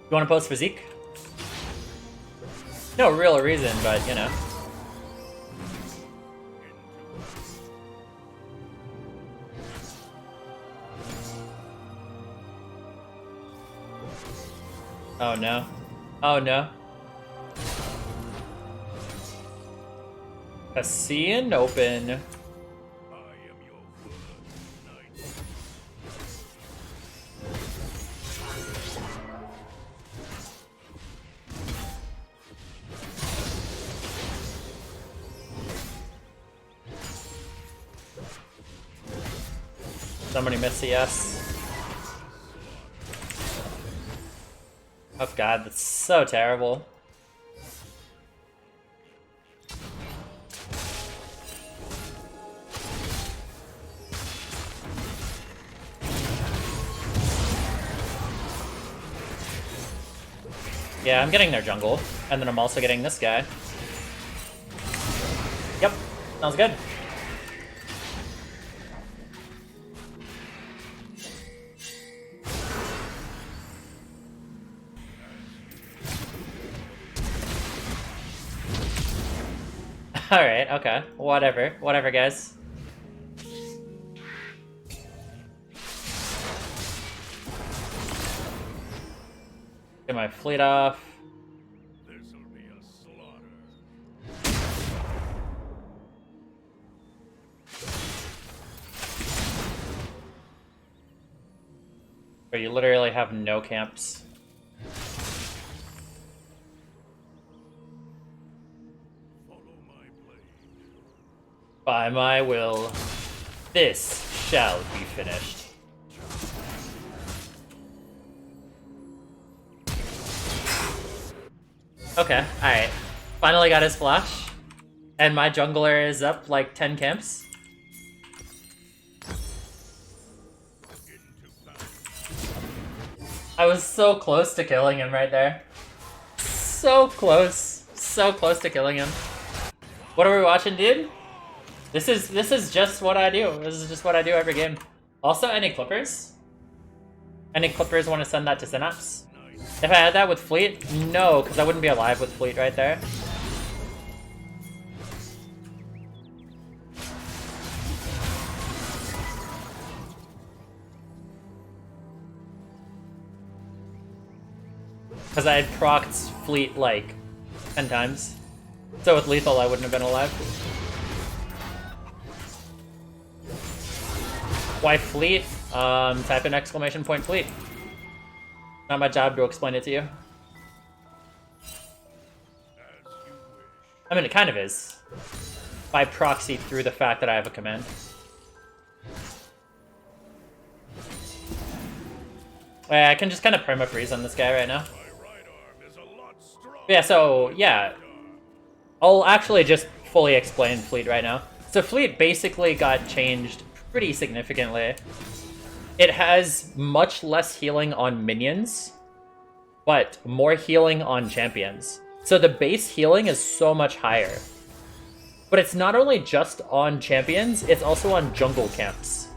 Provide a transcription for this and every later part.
You want to post physique? No real reason, but you know. Oh no. Oh no. Cassian open. Somebody missed a yes. Oh god, that's so terrible. Yeah, I'm getting their jungle, and then I'm also getting this guy. Yep, sounds good. Alright, okay. Whatever. Whatever, guys. Get my fleet off. This'll be a slaughter. Where you literally have no camps. By my will, this shall be finished. Okay, alright. Finally got his flash. And my jungler is up like 10 camps. I was so close to killing him right there. So close. So close to killing him. What are we watching, dude? This is just what I do. This is just what I do every game. Also, any clippers? Any clippers want to send that to Synapse? If I had that with Fleet, no, because I wouldn't be alive with Fleet right there. Because I had procced Fleet like 10 times. So with Lethal, I wouldn't have been alive. Why Fleet? Type in exclamation point Fleet. Not my job to explain it to you. I mean, it kind of is. By proxy through the fact that I have a command. Wait, I can just kind of perma-freeze on this guy right now. Yeah, so, yeah. I'll actually just fully explain Fleet right now. So Fleet basically got changed pretty significantly. It has much less healing on minions, but more healing on champions. So the base healing is so much higher. But it's not only just on champions, it's also on jungle camps.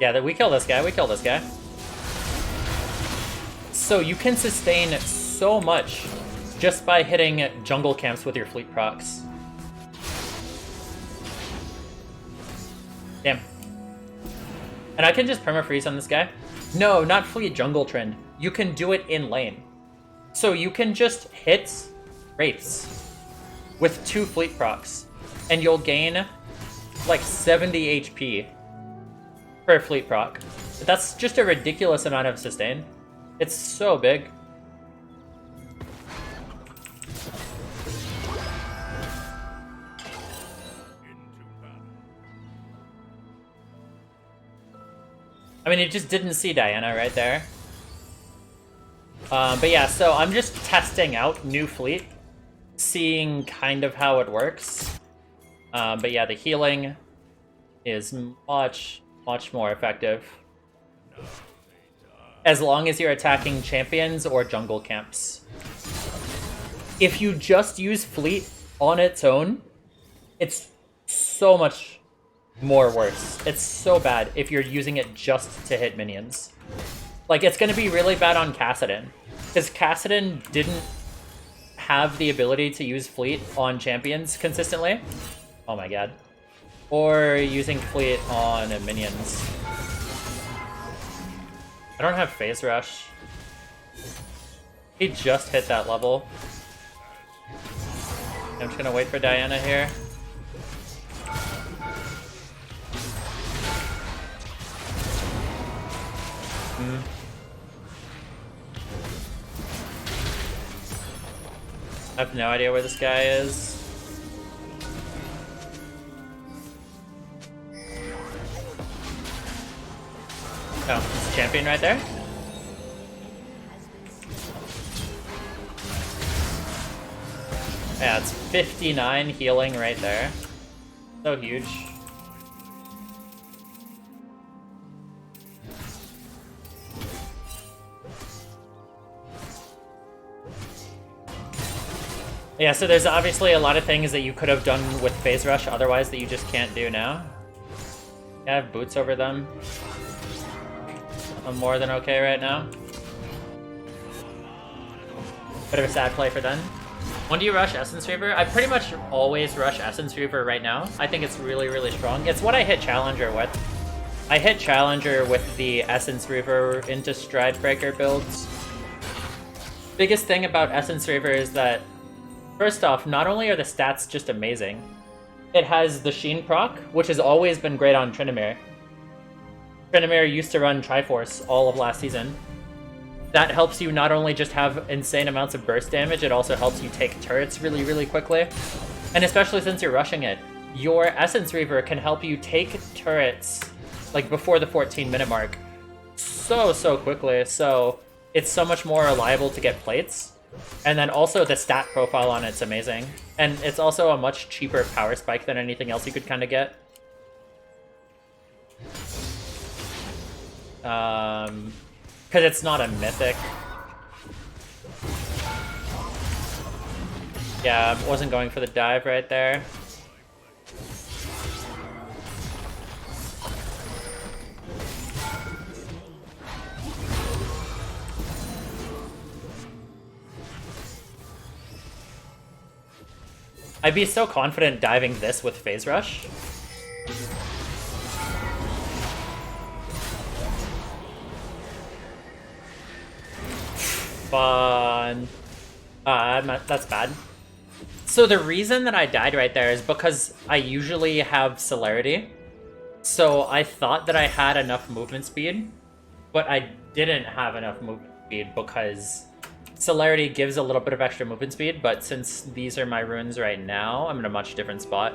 Yeah, we kill this guy, we kill this guy. So you can sustain so much just by hitting jungle camps with your Fleet procs. Damn. And I can just perma-freeze on this guy. No, not Fleet jungle trend. You can do it in lane. So you can just hit Wraiths with 2 Fleet procs, and you'll gain like 70 HP per Fleet proc. That's just a ridiculous amount of sustain. It's so big. I mean, it just didn't see Diana right there. But yeah, so I'm just testing out new Fleet, seeing kind of how it works. But yeah, the healing is much, much more effective. As long as you're attacking champions or jungle camps. If you just use Fleet on its own, it's so much more worse. It's so bad if you're using it just to hit minions. Like, it's gonna be really bad on Kassadin, because Kassadin didn't have the ability to use Fleet on champions consistently. Oh my god. Or using Fleet on minions. I don't have Phase Rush. He just hit that level. I'm just gonna wait for Diana here. I have no idea where this guy is. Oh, it's a champion right there? Yeah, it's 59 healing right there. So huge. Yeah, so there's obviously a lot of things that you could have done with Phase Rush otherwise that you just can't do now. Yeah, I have boots over them. I'm more than okay right now. Bit of a sad play for them. When do you rush Essence Reaver? I pretty much always rush Essence Reaver right now. I think it's really, really strong. It's what I hit Challenger with. I hit Challenger with the Essence Reaver into Stride Breaker builds. Biggest thing about Essence Reaver is that, first off, not only are the stats just amazing, it has the Sheen proc, which has always been great on Tryndamere. Tryndamere used to run Triforce all of last season. That helps you not only just have insane amounts of burst damage, it also helps you take turrets really, really quickly. And especially since you're rushing it, your Essence Reaver can help you take turrets, like, before the 14-minute mark so quickly, so it's so much more reliable to get plates. And then also the stat profile on it's amazing. And it's also a much cheaper power spike than anything else you could kind of get. Because it's not a mythic. Yeah, I wasn't going for the dive right there. I'd be so confident diving this with Phase Rush. Fun. That's bad. So the reason that I died right there is because I usually have Celerity. So I thought that I had enough movement speed, but I didn't have enough movement speed because Celerity gives a little bit of extra movement speed, but since these are my runes right now, I'm in a much different spot.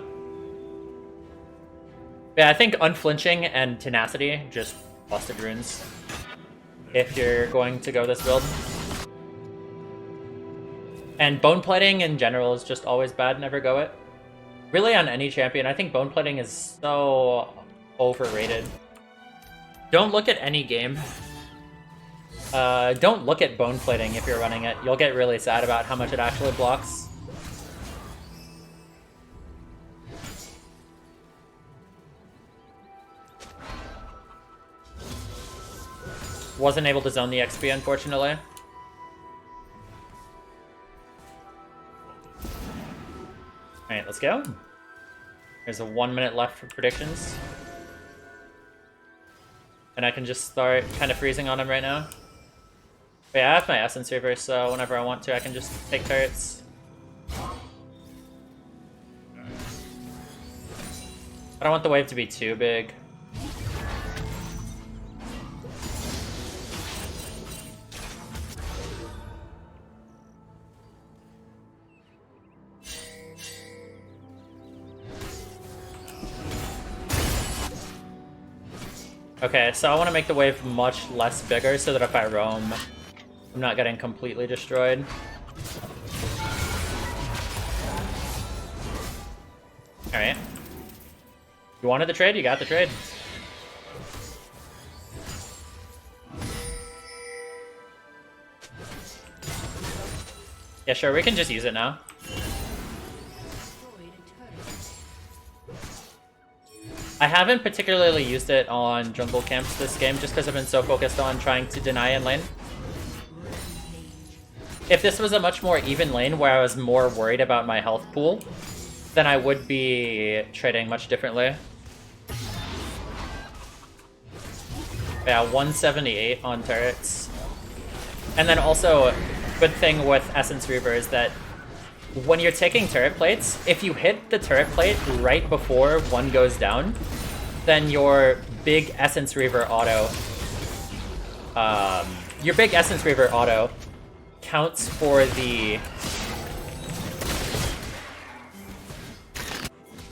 Yeah, I think Unflinching and Tenacity, just busted runes if you're going to go this build. And Bone Plating in general is just always bad, never go it. Really on any champion, I think Bone Plating is so overrated. Don't look at any game. Don't look at Bone Plating if you're running it. You'll get really sad about how much it actually blocks. Wasn't able to zone the XP, unfortunately. Alright, let's go. There's a 1 minute left for predictions. And I can just start kind of freezing on him right now. But yeah, I have my Essence Reaver, so whenever I want to, I can just take turrets. I don't want the wave to be too big. Okay, so I want to make the wave much less bigger so that if I roam, I'm not getting completely destroyed. Alright. You wanted the trade? You got the trade. Yeah, sure, we can just use it now. I haven't particularly used it on jungle camps this game just because I've been so focused on trying to deny in lane. If this was a much more even lane where I was more worried about my health pool, then I would be trading much differently. Yeah, 178 on turrets. And then also, good thing with Essence Reaver is that when you're taking turret plates, if you hit the turret plate right before one goes down, then your big Essence Reaver auto, counts for the...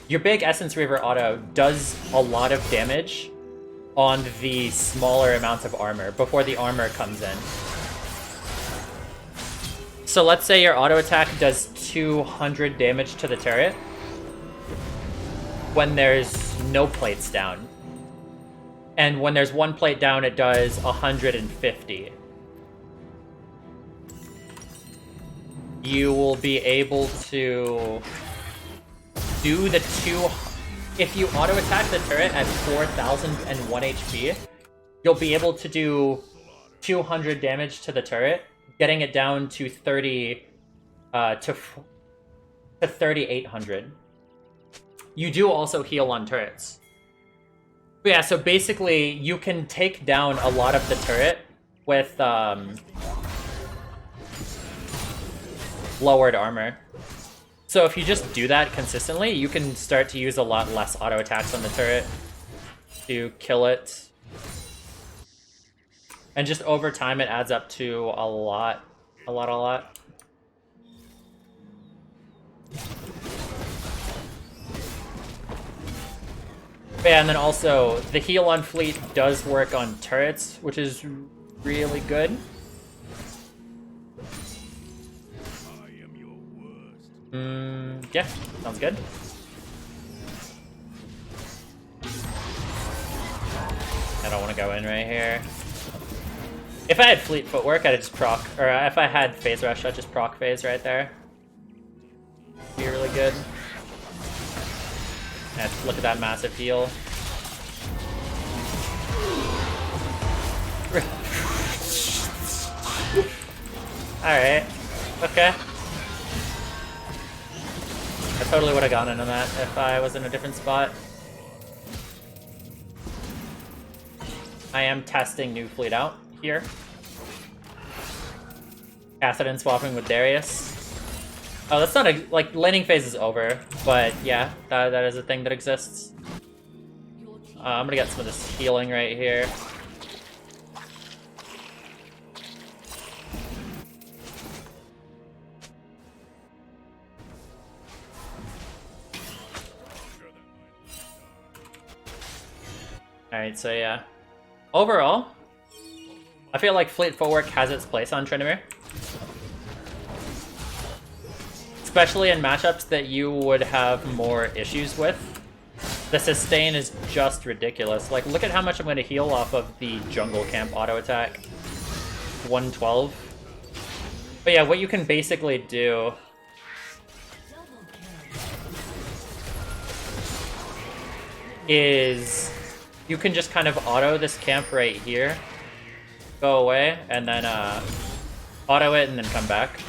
Your big Essence Reaver auto does a lot of damage on the smaller amount of armor before the armor comes in. So let's say your auto attack does 200 damage to the turret when there's no plates down. And when there's one plate down, it does 150. You will be able to do the if you auto attack the turret at 4001 HP, you'll be able to do 200 damage to the turret, getting it down to 3800. You do also heal on turrets. But yeah, so basically you can take down a lot of the turret with lowered armor. So if you just do that consistently, you can start to use a lot less auto attacks on the turret to kill it. And just over time, it adds up to a lot. But yeah, and then also, the heal on fleet does work on turrets, which is really good. Yeah, sounds good. I don't want to go in right here. If I had fleet footwork, I'd just proc, or if I had phase rush, I'd just proc phase right there. Be really good. Yeah, look at that massive heal. Alright. Okay. I totally would have gone into that if I was in a different spot. I am testing new fleet out here. Cathodin swapping with Darius. Oh, that's not a... like, laning phase is over, but yeah, that is a thing that exists. I'm gonna get some of this healing right here. Alright, so yeah. Overall, I feel like Fleet Footwork has its place on Tryndamere. Especially in matchups that you would have more issues with. The sustain is just ridiculous. Like, look at how much I'm going to heal off of the jungle camp auto attack. 112. But yeah, what you can basically do is you can just kind of auto this camp right here, go away, and then auto it and then come back.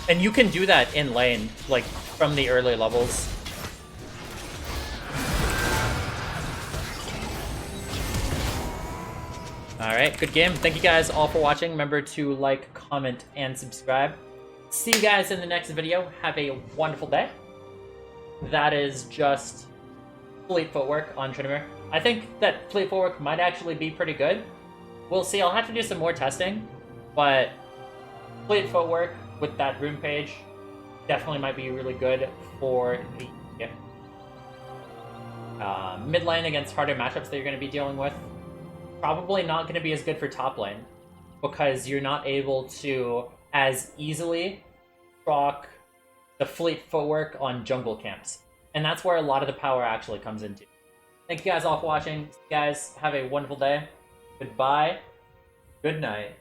And you can do that in lane, like, from the early levels. Alright, good game. Thank you guys all for watching. Remember to like, comment, and subscribe. See you guys in the next video. Have a wonderful day. That is just Fleet Footwork on Tryndamere. I think that Fleet Footwork might actually be pretty good. We'll see. I'll have to do some more testing. But Fleet Footwork with that rune page definitely might be really good for the mid lane against harder matchups that you're going to be dealing with. Probably not going to be as good for top lane because you're not able to as easily proc the Fleet Footwork on jungle camps. And that's where a lot of the power actually comes into. Thank you guys all for watching. You guys have a wonderful day. Goodbye. Good night.